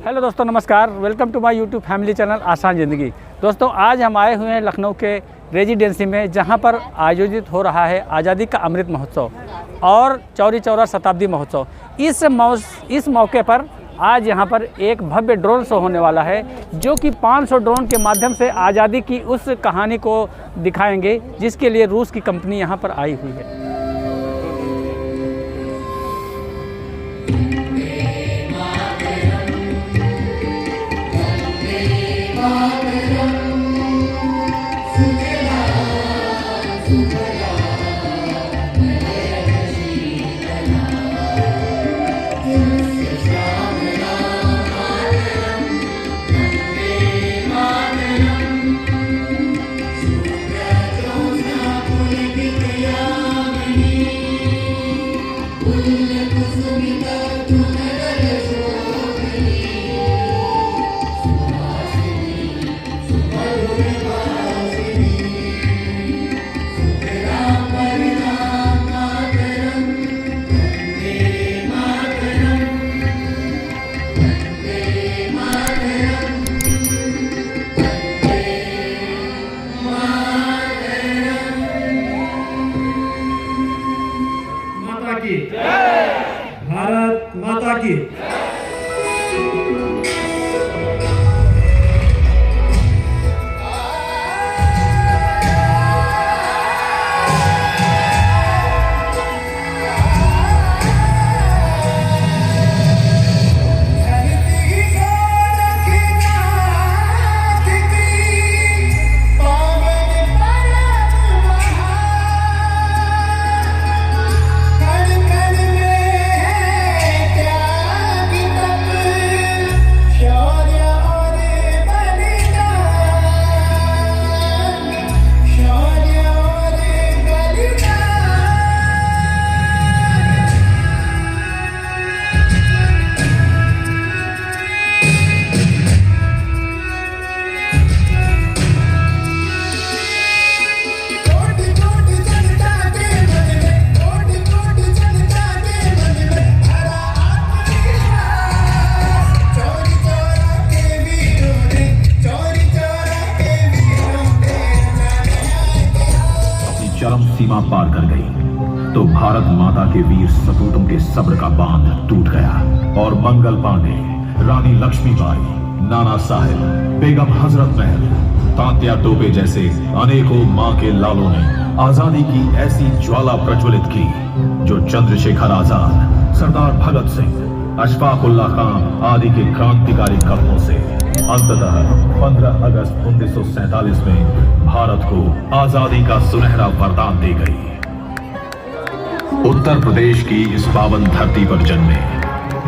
Hello दोस्तों, नमस्कार। Welcome to my YouTube family channel आसान ज़िंदगी। दोस्तों, आज हम आए हुए हैं लखनऊ के रेजिडेंसी में, जहां पर आयोजित हो रहा है आज़ादी का अमृत महोत्सव और चौरी चौरा शताब्दी महोत्सव। इस मौके पर आज यहां पर एक भव्य ड्रोन शो होने वाला है, जो कि 500 ड्रोन के माध्यम से आज़ादी की उस कहानी को दिखाएंगे जिसके लिए रूस की कंपनी यहां पर आई हुई है। भारत माता की। चरम सीमा पार कर गई तो भारत माता के वीर सपूतों के सब्र का बांध टूट गया और मंगल पांडे, रानी लक्ष्मीबाई, नाना साहेब, बेगम हजरत महल, तात्या टोपे जैसे अनेकों मां के लालों ने आजादी की ऐसी ज्वाला प्रज्वलित की जो चंद्रशेखर आजाद, सरदार भगत सिंह, अशफाक उल्लाह खान आदि के क्रांतिकारी कदमों से अंततः 15 अगस्त 1947 में भारत को आजादी का सुनहरा वरदान दे गई। उत्तर प्रदेश की इस पावन धरती पर जन्मे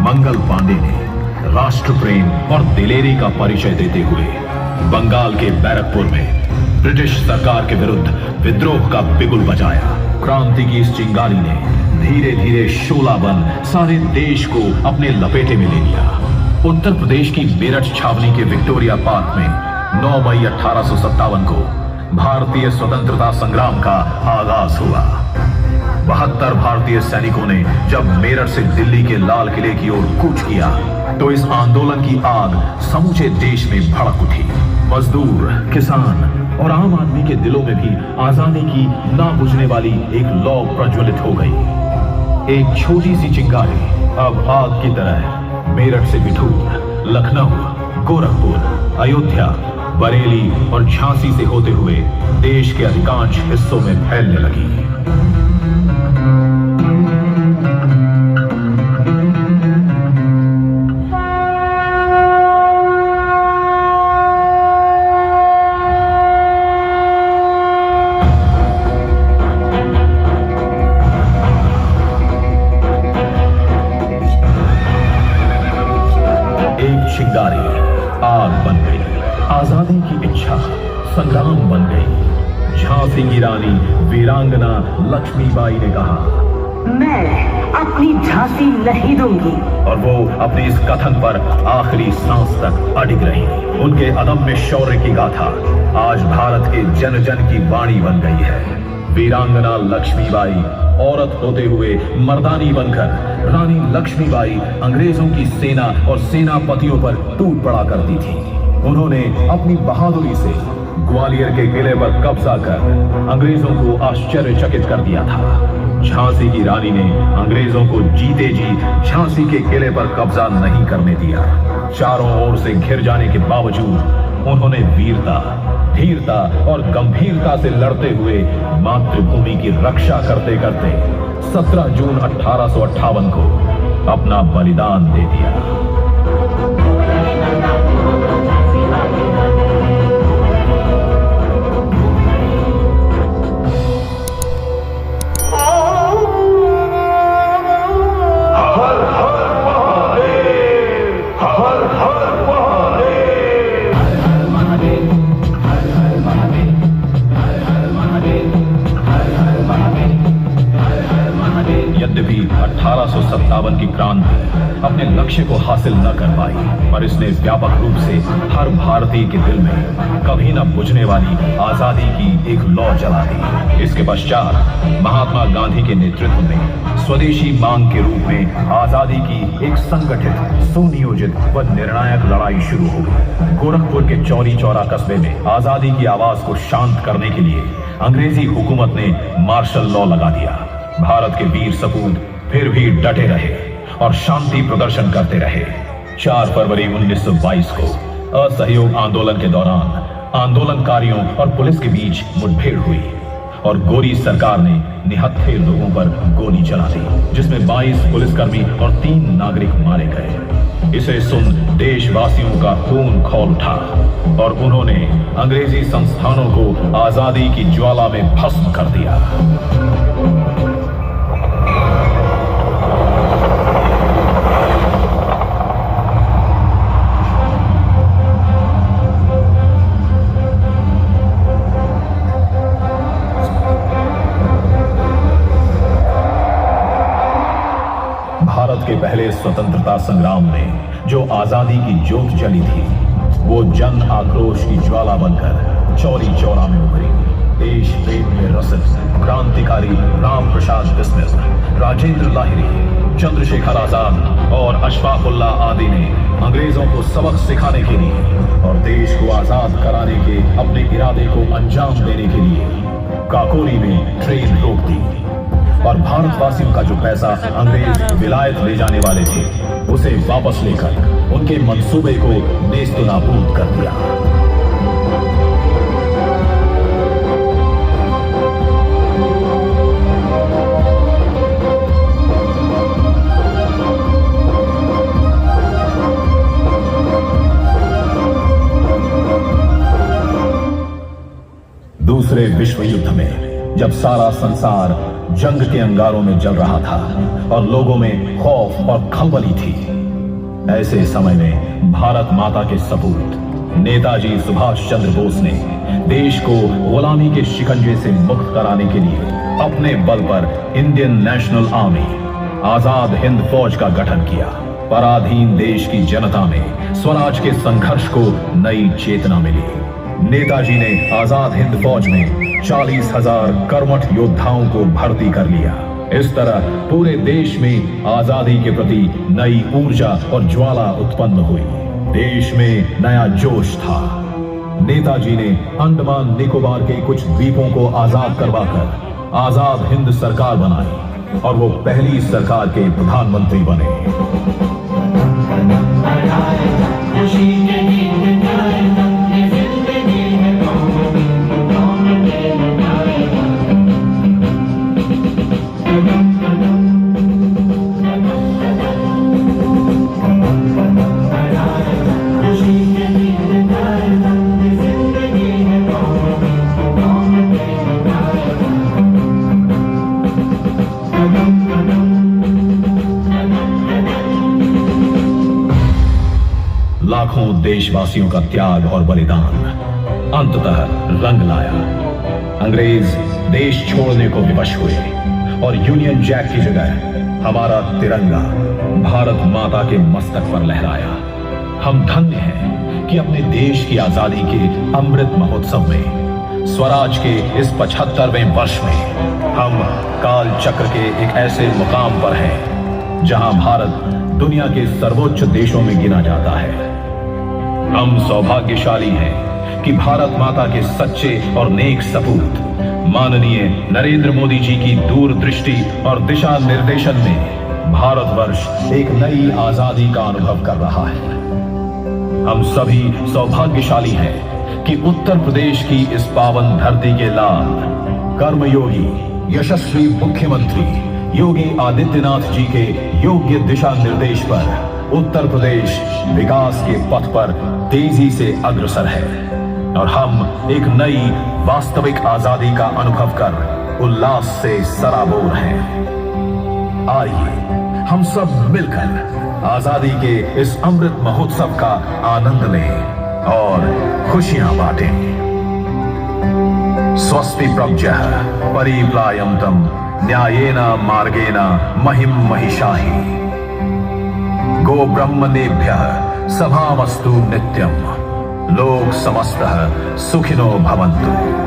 मंगल पांडे ने राष्ट्र प्रेम और दिलेरी का परिचय देते हुए बंगाल के बैरकपुर में ब्रिटिश सरकार के विरुद्ध विद्रोह का बिगुल बजाया। क्रांति की इस चिंगारी ने धीरे धीरे शोला बन सारे देश को अपने लपेटे में ले लिया। उत्तर प्रदेश की मेरठ छावनी के विक्टोरिया पार्क में 9 मई 1857 को भारतीय स्वतंत्रता संग्राम का आगाज हुआ। 72 भारतीय सैनिकों ने जब मेरठ से दिल्ली के लाल किले की ओर कूच किया तो इस आंदोलन की आग समूचे देश में भड़क उठी। मजदूर, किसान और आम आदमी के दिलों में भी आजादी की ना बुझने वाली एक लौ प्रज्वलित हो गई। एक छोटी सी चिंगारी अब आग की तरह मेरठ से बिठूर, लखनऊ, गोरखपुर, अयोध्या, बरेली और झांसी से होते हुए देश के अधिकांश हिस्सों में फैलने लगी। चिंगारी आग बन गई, आजादी की इच्छा संग्राम बन गई। झांसी की रानी वीरांगना लक्ष्मीबाई ने कहा, मैं अपनी झांसी नहीं दूंगी। और वो अपने इस कथन पर आखिरी सांस तक अडिग रही। उनके अदम्य शौर्य की गाथा आज भारत के जन जन की वाणी बन गई है। वीरांगना लक्ष्मीबाई औरत होते हुए मर्दानी बनकर रानी लक्ष्मीबाई अंग्रेजों की सेना और सेनापतियों पर टूट पड़ा करती थी। उन्होंने अपनी बहादुरी से ग्वालियर के किले पर कब्जा कर अंग्रेजों को आश्चर्यचकित कर दिया था। झांसी की रानी ने अंग्रेजों को जीते जी झांसी के किले पर कब्जा नहीं करने दिया। चारों ओर से घिर जाने के बावजूद उन्होंने वीरता, धीरता और गंभीरता से लड़ते हुए मातृभूमि की रक्षा करते करते 17 जून 1858 को अपना बलिदान दे दिया। यद्यपि 1857 की क्रांति अपने लक्ष्य को हासिल न कर पाई, पर इसने व्यापक रूप से हर भारतीय के दिल में कभी न बुझने वाली आजादी की एक लौ जला दी। इसके पश्चात महात्मा गांधी के नेतृत्व में स्वदेशी मांग के रूप में आजादी की एक संगठित, सुनियोजित व निर्णायक लड़ाई शुरू हो गई। गोरखपुर के चौरी चौरा कस्बे में आजादी की आवाज को शांत करने के लिए अंग्रेजी हुकूमत ने मार्शल लॉ लगा दिया। भारत के वीर सपूत फिर भी डटे रहे और शांति प्रदर्शन करते रहे। 4 फरवरी 1922 को असहयोग आंदोलन के दौरान आंदोलनकारियों और पुलिस के बीच मुठभेड़ हुई और गोरी सरकार ने निहत्थे लोगों पर गोली चला दी, जिसमें 22 पुलिसकर्मी और 3 नागरिक मारे गए। इसे सुन देशवासियों का खून खौल उठा और उन्होंने अंग्रेजी संस्थानों को आजादी की ज्वाला में भस्म कर दिया। भारत के पहले स्वतंत्रता संग्राम में जो आजादी की ज्योत जली थी, वो जन आक्रोश की ज्वाला बनकर चौरी चौरा में उभरी। देश प्रेम में रसित क्रांतिकारी राम प्रसाद बिस्मिल, राजेंद्र लाहिरी, चंद्रशेखर आजाद और अशफाकुल्लाह आदि ने अंग्रेजों को सबक सिखाने के लिए और देश को आजाद कराने के अपने इरादे को अंजाम देने के लिए काकोरी में ट्रेन रोक दी और भारतवासियों का जो पैसा अंग्रेज विलायत ले जाने वाले थे, उसे वापस लेकर उनके मंसूबे को नेस्तनाबूद कर दिया। दूसरे विश्व युद्ध में जब सारा संसार जंग के अंगारों में जल रहा था और लोगों में खौफ और खलबली थी, ऐसे समय में भारत माता के सपूत नेताजी सुभाष चंद्र बोस ने देश को गुलामी के शिकंजे से मुक्त कराने के लिए अपने बल पर Indian national army, Azad Hind फौज का गठन किया। पराधीन देश की जनता में स्वराज के संघर्ष को नई चेतना मिली। नेताजी ने आजाद हिंद फौज में 40,000 कर्मठ योद्धाओं को भर्ती कर लिया। इस तरह पूरे देश में आजादी के प्रति नई ऊर्जा और ज्वाला उत्पन्न हुई। देश में नया जोश था। नेताजी ने अंडमान निकोबार के कुछ द्वीपों को आजाद करवाकर आजाद हिंद सरकार बनाई और वो पहली सरकार के प्रधानमंत्री बने। लाखों देशवासियों का त्याग और बलिदान अंततः रंग लाया। अंग्रेज देश छोड़ने को विवश हुए और यूनियन जैक की जगह हमारा तिरंगा भारत माता के मस्तक पर लहराया। हम धन्य हैं कि अपने देश की आजादी के अमृत महोत्सव में स्वराज के इस 75वें वर्ष में हम काल चक्र के एक ऐसे मुकाम पर हैं जहां भारत दुनिया के सर्वोच्च देशों में गिना जाता है। हम सौभाग्यशाली हैं कि भारत माता के सच्चे और नेक सपूत माननीय नरेंद्र मोदी जी की दूरदृष्टि और दिशा निर्देशन में भारतवर्ष एक नई आजादी का अनुभव कर रहा है। हम सभी सौभाग्यशाली हैं कि उत्तर प्रदेश की इस पावन धरती के लाल कर्मयोगी यशस्वी मुख्यमंत्री योगी आदित्यनाथ जी के योग्य दिशा निर्देश पर उत्तर प्रदेश विकास के पथ पर तेजी से अग्रसर है और हम एक नई वास्तविक आजादी का अनुभव कर उल्लास से सराबोर हैं। आइए हम सब मिलकर आजादी के इस अमृत महोत्सव का आनंद लें और खुशियां बांटें। स्वस्ति प्रभ्यः परिप्लायन्तं न्यायेन मार्गेण महिं महिषाहि गो ब्रह्मणेभ्यः सभामस्तु नित्यं लोक समस्तः सुखिनो भवन्तु।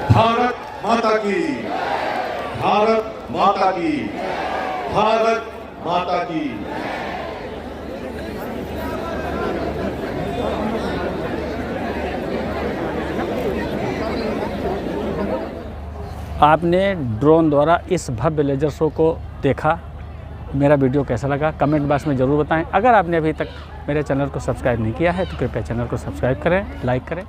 भारत माता की, भारत माता की, भारत माता की। आपने ड्रोन द्वारा इस भव्य लेजर शो को देखा। मेरा वीडियो कैसा लगा कमेंट बॉक्स में ज़रूर बताएं। अगर आपने अभी तक मेरे चैनल को सब्सक्राइब नहीं किया है तो कृपया चैनल को सब्सक्राइब करें, लाइक करें।